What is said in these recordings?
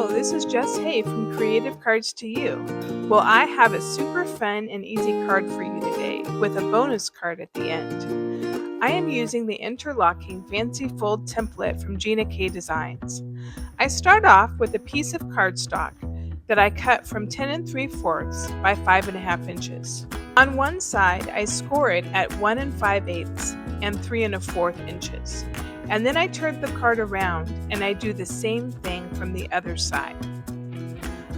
Hello, this is Jess Hay from Creative Cards to You. Well, I have a super fun and easy card for you today with a bonus card at the end. I am using the interlocking Fancy Fold template from Gina K Designs. I start off with a piece of cardstock that I cut from 10 3/4 by 5.5 inches. On one side, I score it at 1 5/8 and 3 1/4 inches. And then I turn the card around and I do the same thing from the other side.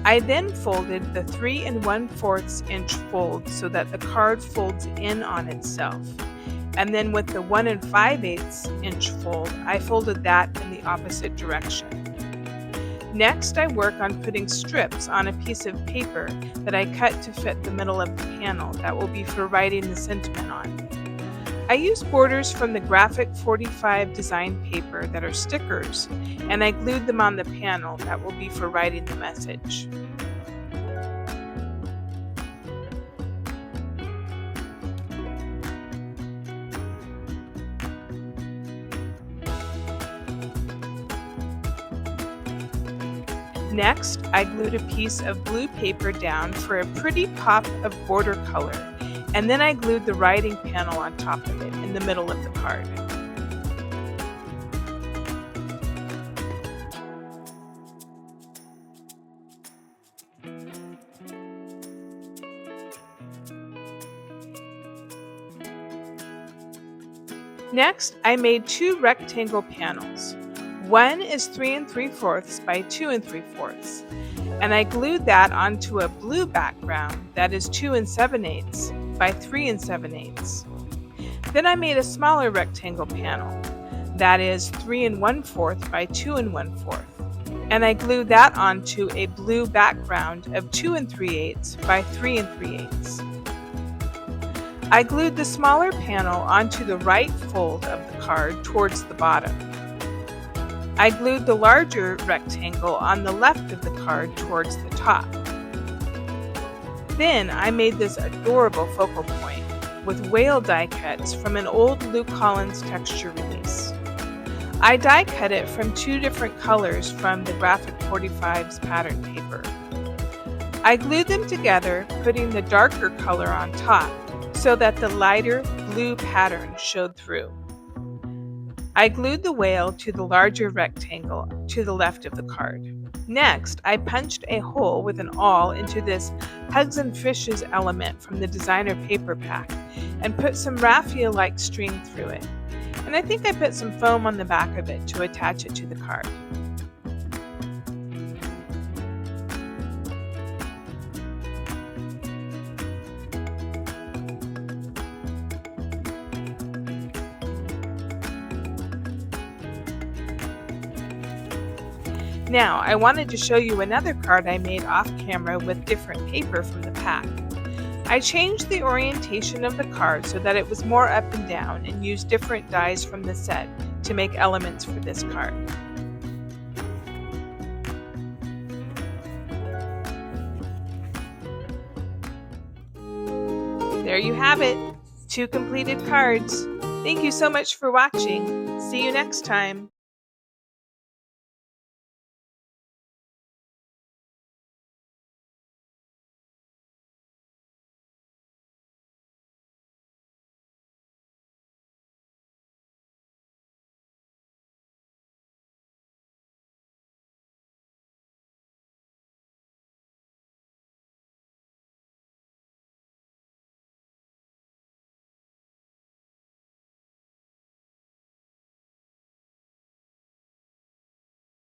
I then folded the 3 1/4 inch fold so that the card folds in on itself. And then with the 1 5/8 inch fold, I folded that in the opposite direction. Next, I work on putting strips on a piece of paper that I cut to fit the middle of the panel that will be for writing the sentiment on. I use borders from the Graphic 45 design paper that are stickers, and I glued them on the panel that will be for writing the message. Next, I glued a piece of blue paper down for a pretty pop of border color, and then I glued the writing panel on top of it in the middle of the card. Next, I made 2 rectangle panels. One is 3 3/4 by 2 3/4, and I glued that onto a blue background that is 2 7/8 by 3 7/8. Then I made a smaller rectangle panel that is 3 1/4 by 2 1/4, and I glued that onto a blue background of 2 3/8 by 3 3/8. I glued the smaller panel onto the right fold of the card towards the bottom. I glued the larger rectangle on the left of the card towards the top. Then I made this adorable focal point with whale die cuts from an old Luke Collins texture release. I die cut it from 2 different colors from the Graphic 45's pattern paper. I glued them together, putting the darker color on top so that the lighter blue pattern showed through. I glued the whale to the larger rectangle to the left of the card. Next, I punched a hole with an awl into this Hugs and Fishes element from the designer paper pack and put some raffia-like string through it. And I think I put some foam on the back of it to attach it to the card. Now, I wanted to show you another card I made off camera with different paper from the pack. I changed the orientation of the card so that it was more up and down and used different dies from the set to make elements for this card. There you have it, 2 completed cards. Thank you so much for watching. See you next time.